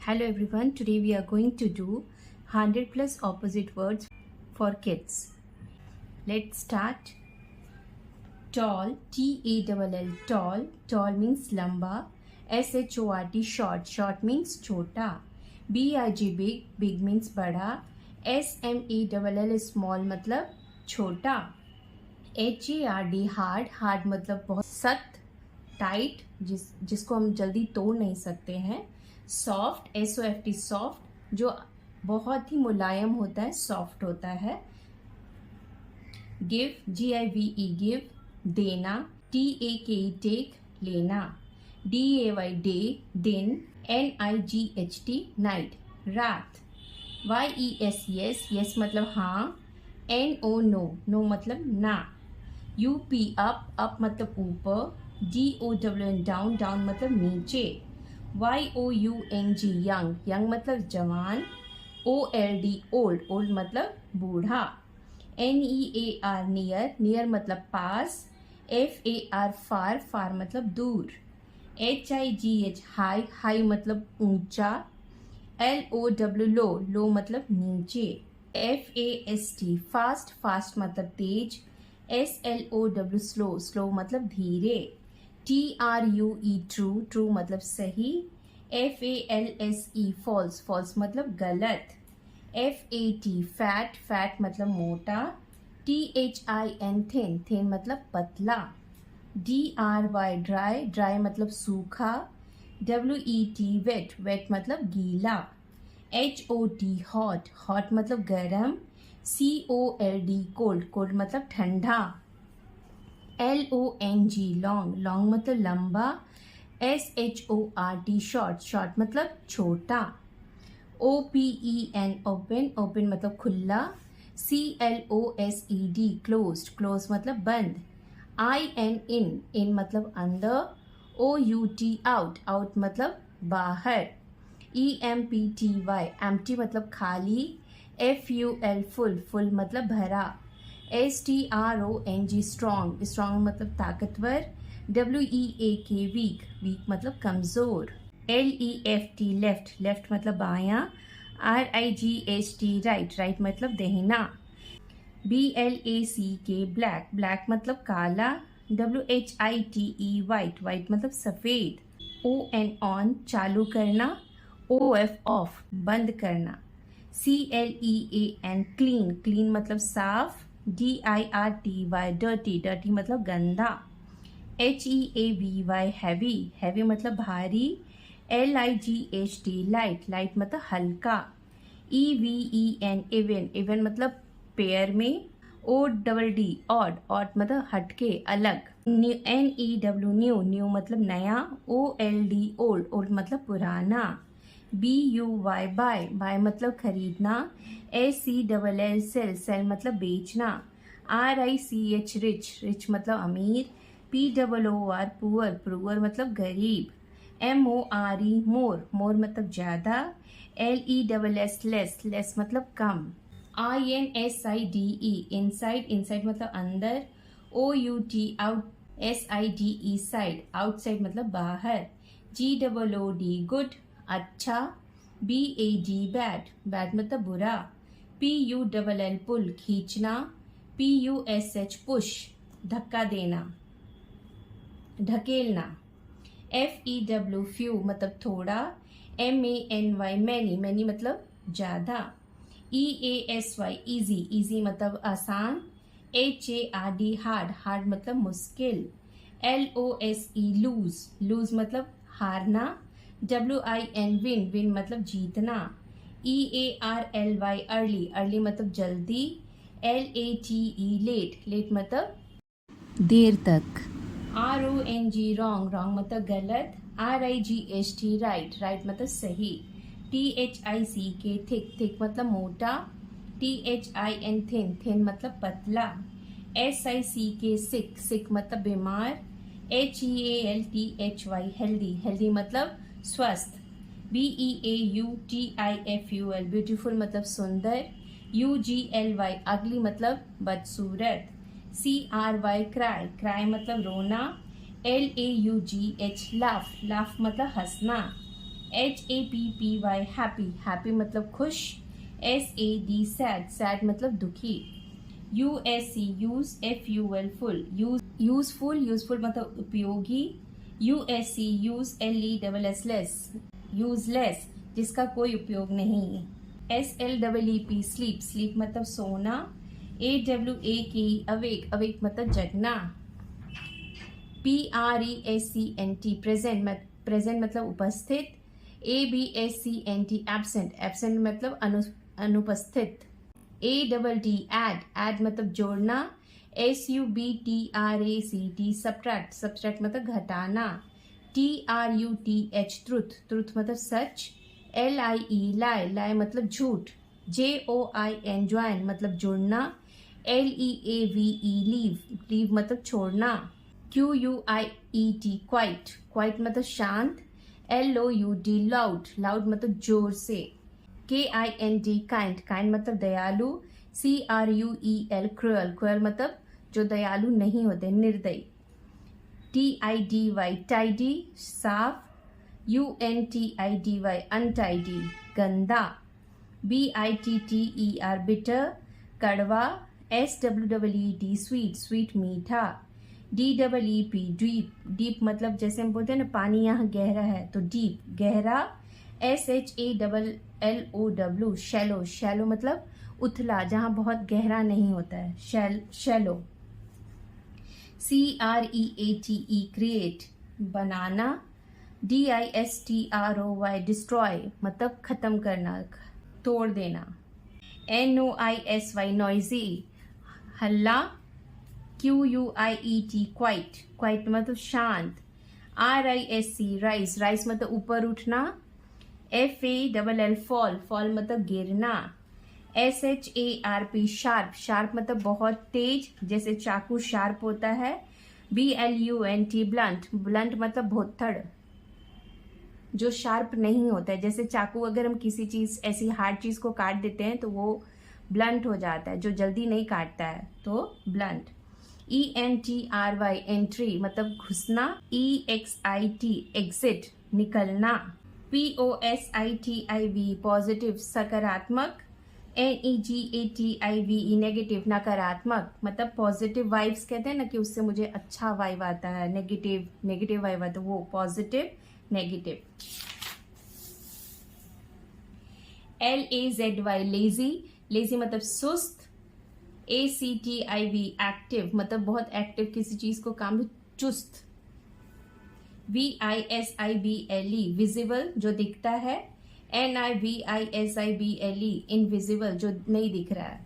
Hello everyone, today we are going to do 100 plus opposite words for kids. Let's start. Tall, T-A-L-L, tall, tall means lamba. S-H-O-R-T, short, short means chota. B-I-G, big, big means bada. S-M-A-L-L, small मतलब छोटा. H-A-R-D, hard, hard मतलब बहुत सख्त, tight, जिसको हम जल्दी तोड़ नहीं सकते हैं. सॉफ्ट, SOFT, सॉफ्ट, जो बहुत ही मुलायम होता है, सॉफ्ट होता है. गिव, GIVE, गिव, देना. TAKE, टेक, लेना. DAY, डे, दिन. NIGHT, नाइट, रात. YES, यस, यस मतलब हाँ. NO, नो, नो मतलब ना. UP, अप, अप मतलब ऊपर. DOWN, डाउन, डाउन मतलब नीचे. YOUNG, यंग, यंग मतलब जवान. OLD, ओल्ड, ओल्ड मतलब बूढ़ा. NEAR, नियर, नियर मतलब पास. FAR, फार, फार मतलब दूर. HIGH, हाई, हाई मतलब ऊंचा. LOW, लो, लो मतलब नीचे. FAST, फास्ट, फास्ट मतलब तेज. SLOW, स्लो, स्लो मतलब धीरे. TRUE, ट्रू, ट्रू मतलब सही. FALSE, फॉल्स, फॉल्स मतलब गलत. FAT, फैट, फैट मतलब मोटा. THIN, थिन, थिन मतलब पतला. DRY, ड्राई, ड्राई मतलब सूखा. WET, वेट, वेट मतलब गीला. HOT, हॉट, हॉट मतलब गरम. COLD, कोल्ड, कोल्ड मतलब ठंडा. LONG, लॉन्ग, लॉन्ग मतलब लंबा. SHORT, शॉर्ट, शॉर्ट मतलब छोटा. OPEN, ओपन, ओपन मतलब खुला. CLOSED, क्लोज्ड, क्लोज मतलब बंद. IN, इन मतलब अंदर. OUT, आउट, आउट मतलब बाहर. EMPTY, एम्प्टी मतलब खाली. FUL, फुल, फुल मतलब भरा. STRONG, स्ट्रॉन्ग, स्ट्रॉन्ग मतलब ताकतवर. WEAK, वीक, वीक मतलब कमजोर. LEFT, लेफ्ट, लेफ्ट मतलब बायां. RIGHT, राइट, राइट मतलब देहना. BLACK, ब्लैक, ब्लैक मतलब काला. WHITE, वाइट, वाइट मतलब सफेद. ON, ऑन, चालू करना. OF, ऑफ, बंद करना. CLEAN, क्लीन, क्लीन मतलब साफ. DIRTY, डर्टी, डर्टी मतलब गंदा. HEAVY, हैवी, हैवी मतलब भारी. LIGHT, लाइट, लाइट मतलब हल्का. EVEN, इवन, इवन मतलब पेयर में. ODD, ऑड, ऑड मतलब हटके, अलग. NEW, न्यू, न्यू मतलब नया. OLD, ओल्ड, ओल्ड मतलब पुराना. BUY, बाय, बाय मतलब खरीदना. SELL, सेल, सेल मतलब बेचना. RICH, रिच, रिच मतलब अमीर. POOR, पुअर, पुअर मतलब गरीब. MORE, मोर, मोर मतलब ज्यादा. LESS, लेस, लेस मतलब कम. INSIDE, इनसाइड, इनसाइड मतलब अंदर. OUT, out. SIDE, side, outside मतलब बाहर. GOOD, गुड, अच्छा. BAD, बैड, बैड मतलब बुरा. PULL, पुल, खींचना. PUSH, पुश, धक्का देना, ढकेलना. FEW, फ्यू मतलब थोड़ा. MANY, मैनी, मैनी मतलब ज्यादा. EASY, इजी, इजी मतलब आसान. HARD, हार्ड, हार्ड मतलब मुश्किल. LOSE, लूज, लूज मतलब हारना. WIN, विन, विन मतलब जीतना. EARLY, अर्ली, अर्ली मतलब जल्दी. LATE, लेट, लेट मतलब देर तक. RONG, रॉन्ग, रॉन्ग मतलब गलत. RIGHT, राइट, राइट मतलब सही. THICK, थिक, थिक मतलब मोटा. THIN, थिन, थिन मतलब पतला. SICK, सिक, सिक मतलब बीमार. HEALTHY, हेल्दी, हेल्दी मतलब स्वस्थ. BEAUTIFUL, ब्यूटीफुल मतलब सुंदर. UGLY, अगली मतलब बदसूरत. CRY, क्राई, क्राई मतलब रोना. LAUGH, लाफ, लाफ मतलब हंसना. HAPPY हैप्पी, हैप्पी मतलब खुश। SAD सैड, सैड मतलब दुखी। USE use, FUL full, useful, useful मतलब उपयोगी। USE use, LESS less, useless जिसका कोई उपयोग नहीं। SLEEP स्लीप, स्लीप मतलब सोना। AWAKE अवेक, अवेक मतलब जगना। PRESENT प्रेजेंट, प्रेजेंट मतलब उपस्थित। ABSENT एब्सेंट, एब्सेंट मतलब अनुपस्थित। ADD एड, एड मतलब जोड़ना। SUBTRACT सब्ट्रैक्ट, सब्ट्रैक्ट मतलब घटाना। TRUTH ट्रुथ, ट्रुथ मतलब सच। LIE लाई, लाई मतलब झूठ। JOIN ज्वाइन मतलब जुड़ना। LEAVE लीव, लीव मतलब छोड़ना। QUIET क्वाइट, क्वाइट मतलब शांत। LOUD लाउड, लाउड मतलब जोर से। KIND काइंड, काइंड मतलब दयालु। CRUEL क्रूअल, क्रूअल मतलब जो दयालु नहीं होते, निर्दयी। TIDY टाइडी साफ। UNTIDY अनटाइडी गंदा। BITTER बिटर कड़वा। SWEED स्वीट, स्वीट मीठा। DEEP डीप, डीप मतलब जैसे हम बोलते हैं ना पानी यहाँ गहरा है तो डीप, गहरा। SHALLOW शैलो, शैलो मतलब उथला जहाँ बहुत गहरा नहीं होता है, शैलो। CREATE क्रिएट बनाना। DISTROY डिस्ट्रॉय मतलब खत्म करना, तोड़ देना। NOISY नॉइजी हल्ला। QUIET क्वाइट, क्वाइट मतलब शांत। RISC राइस, राइस मतलब ऊपर उठना। FALL फॉल, फॉल मतलब गिरना। SHARP शार्प, शार्प मतलब बहुत तेज जैसे चाकू शार्प होता है। BLUNT ब्लंट, ब्लंट मतलब भोथड़ जो शार्प नहीं होता है, जैसे चाकू अगर हम किसी चीज ऐसी हार्ड चीज को काट देते हैं तो वो ब्लंट हो जाता है, जो जल्दी नहीं काटता है तो ब्लंट। ENTRY एंट्री मतलब घुसना। EXIT एग्जिट निकलना। POSITIV पॉजिटिव सकारात्मक। NEGATIVE नेगेटिव नकारात्मक, मतलब पॉजिटिव वाइब्स कहते हैं ना कि उससे मुझे अच्छा वाइब आता है, नेगेटिव नेगेटिव वाइब आता है, वो positive negative. LAZY lazy, lazy मतलब सुस्त। ACTIV एक्टिव मतलब बहुत एक्टिव किसी चीज को काम में, चुस्त। VISIBLE विजिबल जो दिखता है। NIVISIBLE इनविजिबल जो नहीं दिख रहा है,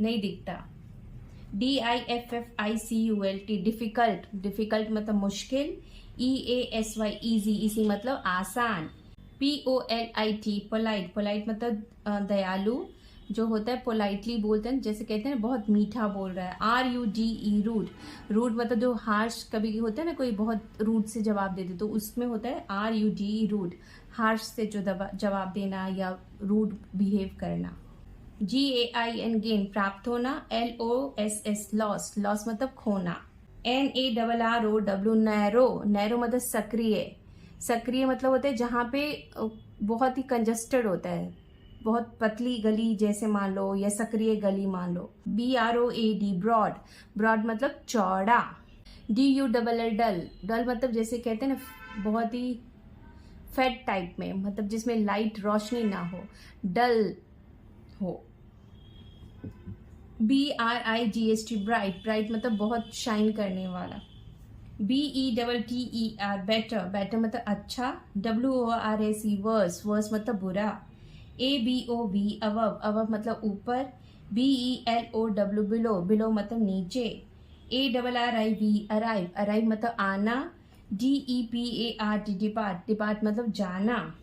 नहीं दिखता। DIFFICULT डिफिकल्ट, डिफिकल्ट मतलब मुश्किल। EASY इजी, इजी मतलब आसान। POLIT पोलाइट, पोलाइट मतलब दयालु जो होता है, पोलाइटली बोलते हैं, जैसे कहते हैं बहुत मीठा बोल रहा है। RUDE रूड, रूड मतलब जो हार्श कभी होता है ना, कोई बहुत रूड से जवाब देते तो उसमें होता है RUDE रूड, हार्श से जो जवाब देना या रूड बिहेव करना। GAIN गेन प्राप्त होना। LOSS लॉस, लॉस मतलब खोना। NARROW नैरो, नैरो मतलब सक्रिय, सक्रिय मतलब होता है जहाँ पे बहुत ही कंजस्टेड होता है, बहुत पतली गली जैसे मान लो, या सक्रिय गली मान लो। BROAD ब्रॉड, ब्रॉड मतलब चौड़ा। DULL डल, डल मतलब जैसे कहते हैं ना बहुत ही फेड टाइप में, मतलब जिसमें लाइट रोशनी ना हो, डल हो। BRIGHT ब्राइट, ब्राइट मतलब बहुत शाइन करने वाला। BETTER बेटर, बेटर मतलब अच्छा। WORS वर्स, वर्स मतलब बुरा। ABOV अबव, अबव मतलब ऊपर। BELOW बिलो, बिलो मतलब नीचे। ARRIV अराइव, अराइव मतलब आना। DEPART डिपार्ट, डिपार्ट मतलब जाना।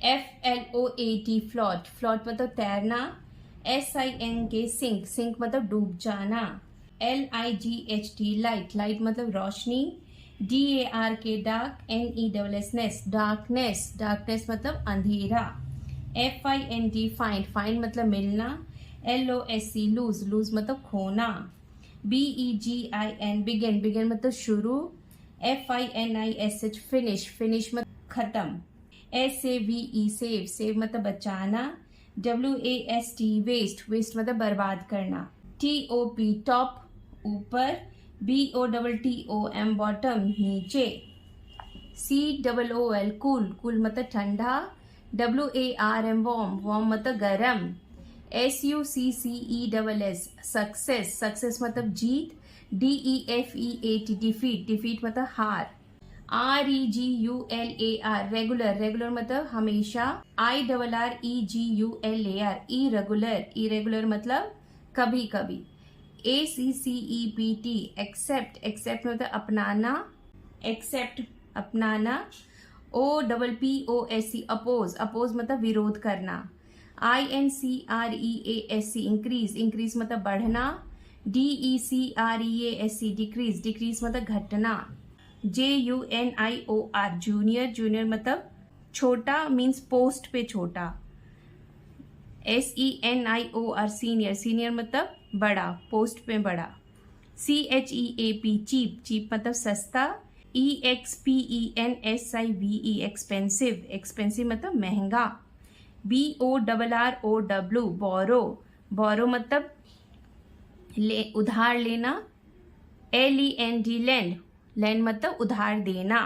FLOAT फ्लॉट, फ्लॉट मतलब तैरना। SINK सिंक, सिंक मतलब डूब जाना। LIGHT लाइट, लाइट मतलब रोशनी। DARK dark. NESS darkness, darkness मतलब अंधेरा। FIND फाइंड, फाइंड मतलब मिलना। LOSC लूज, लूज मतलब खोना। BEGIN बिगिन, बिगिन मतलब शुरू। FINISH फिनिश, फिनिश मतलब खत्म। SAVE सेव, सेव मतलब बचाना। WAST वेस्ट, वेस्ट मतलब बर्बाद करना। TOP टॉप, ऊपर। BOTTOM बॉटम, नीचे। COOL कूल, कूल मतलब ठंडा। WARM वार्म, वार्म मतलब गरम। SUCCESS सक्सेस, सक्सेस मतलब जीत। DEFEAT डिफीट, डिफीट मतलब हार। REGULAR रेगुलर, रेगुलर मतलब हमेशा। IRREGULAR इरेगुलर, इरेगुलर मतलब कभी कभी। ACCEPT एक्सेप्ट, एक्सेप्ट मतलब अपनाना, एक्सेप्ट अपनाना। OPPOSE अपोज, अपोज मतलब विरोध करना। INCREASE इंक्रीज, इंक्रीज मतलब बढ़ना। DECREASE डिक्रीज, डिक्रीज मतलब घटना। JUNIOR जूनियर, जूनियर मतलब छोटा, मीन्स पोस्ट पे छोटा। SENIOR सीनियर, सीनियर मतलब बड़ा, पोस्ट पे बड़ा। CHEAP चीप, चीप मतलब सस्ता। EXPENSIVE एक्सपेंसिव, एक्सपेंसिव मतलब महंगा। BORROW बोरो, बोरो मतलब उधार लेना। LEND लैंड, लैंड मतलब उधार देना।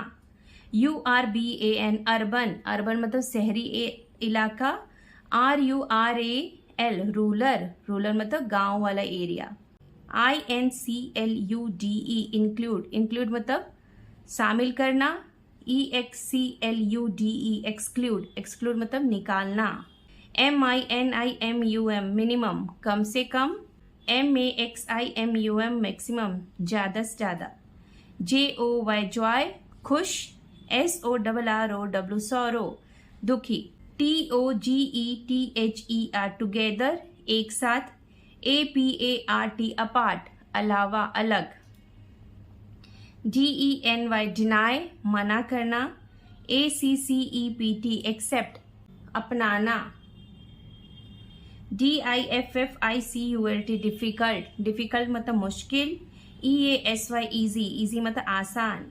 URBAN अर्बन, अर्बन मतलब शहरी इलाका। RURAL रूरल, रूरल मतलब गांव वाला एरिया। INCLUDE इंक्लूड, इंक्लूड मतलब शामिल करना। EXCLUDE एक्सक्लूड, एक्सक्लूड मतलब निकालना। MINIMUM मिनिमम, कम से कम। MAXIMUM मैक्सिमम, ज्यादा से ज्यादा। JOY जॉय खुश। SORROW सौरो, दुखी। TOGETHER टुगेदर एक साथ। APART अपार्ट अलावा, अलग। DENY डिनाई मना करना। ACCEPT एक्सेप्ट अपनाना। DIFFICULT डिफिकल्ट, डिफिकल्ट मतलब मुश्किल। EASY इजी, इजी मतलब आसान।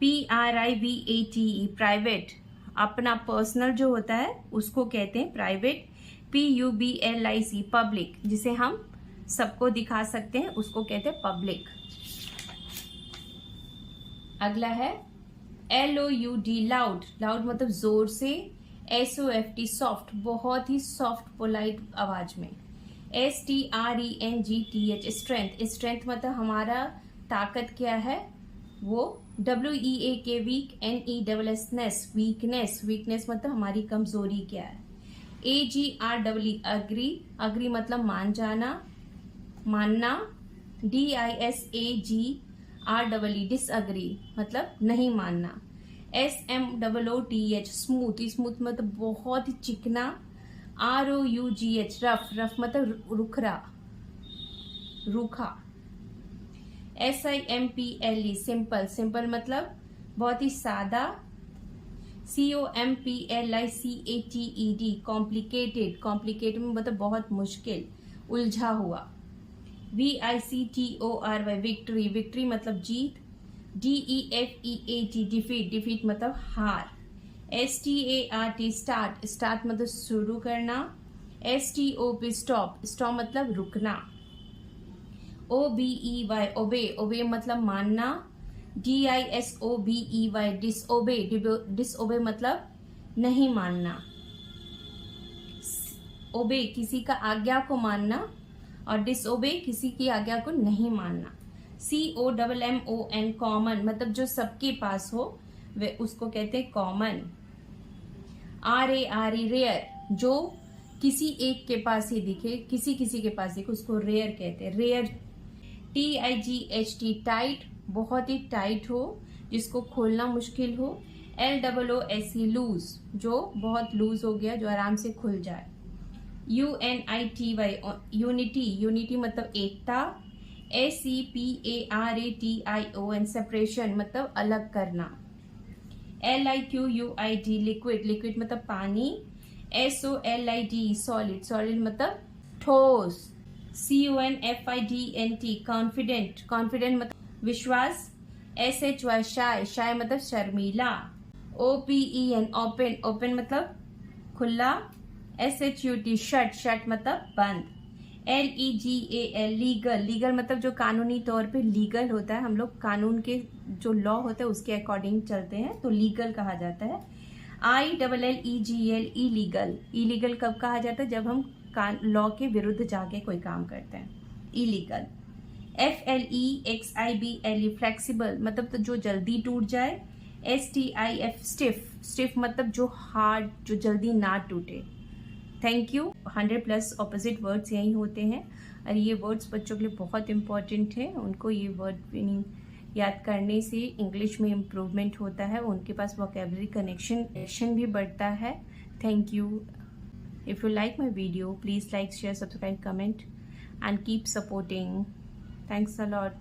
PRIVATE प्राइवेट, अपना पर्सनल जो होता है उसको कहते हैं प्राइवेट। PUBLIC पब्लिक, जिसे हम सबको दिखा सकते हैं उसको कहते हैं पब्लिक। अगला है LOUD लाउड, लाउड मतलब जोर से। SOFT सॉफ्ट, बहुत ही सॉफ्ट पोलाइट आवाज में। STRENGTH स्ट्रेंथ, स्ट्रेंथ मतलब हमारा ताकत क्या है वो। WEAK weak. NESS weakness, weakness मतलब हमारी कमजोरी क्या है। AGREE अग्री, अग्री मतलब मान जाना, मानना। DISAGREE डिसअग्री मतलब नहीं मानना। SMOOTH स्मूथ, स्मूथ मतलब बहुत ही चिकना। ROUGH रफ, रफ मतलब रुखरा, रूखा। SIMPLE सिंपल, सिंपल मतलब बहुत ही सादा। COMPLICATED कॉम्प्लिकेटेड, कॉम्प्लिकेटेड मतलब बहुत मुश्किल, उलझा हुआ। VICTORY विक्ट्री, विक्ट्री मतलब जीत। DEFEAT डिफीट, डिफीट मतलब हार। START स्टार्ट, स्टार्ट मतलब शुरू करना। STOP स्टॉप, स्टॉप मतलब रुकना। OBEY ओबे, ओबे मतलब मानना। DISOBEY डिसओबे, डिसओबे मतलब नहीं मानना। ओबे किसी का आज्ञा को मानना और डिसओबे किसी की आज्ञा को नहीं मानना। COMMON कॉमन मतलब जो सबके पास हो वे उसको कहते हैं कॉमन। RARE रेयर, जो किसी एक के पास ही दिखे, किसी किसी के पास दिखे उसको रेयर कहते हैं, रेयर। TIGHT टाइट, बहुत ही टाइट हो जिसको खोलना मुश्किल हो। LOOSE लूज, जो बहुत लूज हो गया, जो आराम से खुल जाए। UNITY यूनिटी, यूनिटी मतलब एकता। SEPARATION सेपरेशन मतलब अलग करना। LIQUID लिक्विड, लिक्विड मतलब पानी। SOLID सॉलिड, सॉलिड मतलब ठोस। CONFIDENT कॉन्फिडेंट, कॉन्फिडेंट मतलब विश्वास। SHY शाय, शाय मतलब शर्मीला। OPEN ओपन, ओपन मतलब खुला। SHUT शट, शट मतलब बंद। LEGAL लीगल, लीगल मतलब जो कानूनी तौर पे लीगल होता है, हम लोग कानून के जो लॉ होता है उसके अकॉर्डिंग चलते हैं, तो लीगल कहा जाता है। ILLEGL इलीगल, इलीगल कब कहा जाता है? जब हम लॉ के विरुद्ध जाके कोई काम करते हैं, इलीगल। FLEXIBLE फ्लेक्सिबल मतलब तो जो जल्दी टूट जाए। STIF स्टिफ, स्टिफ मतलब जो हार्ड, जो जल्दी ना टूटे। Thank you. 100+ ऑपोजिट वर्ड्स यही होते हैं और ये वर्ड्स बच्चों के लिए बहुत इंपॉर्टेंट है। उनको ये वर्ड मीनिंग याद करने से इंग्लिश में इम्प्रूवमेंट होता है, उनके पास वोकेबलरी कनेक्शन भी बढ़ता है। Thank you. If you like my video, please like, share, subscribe, comment and keep supporting. Thanks a lot.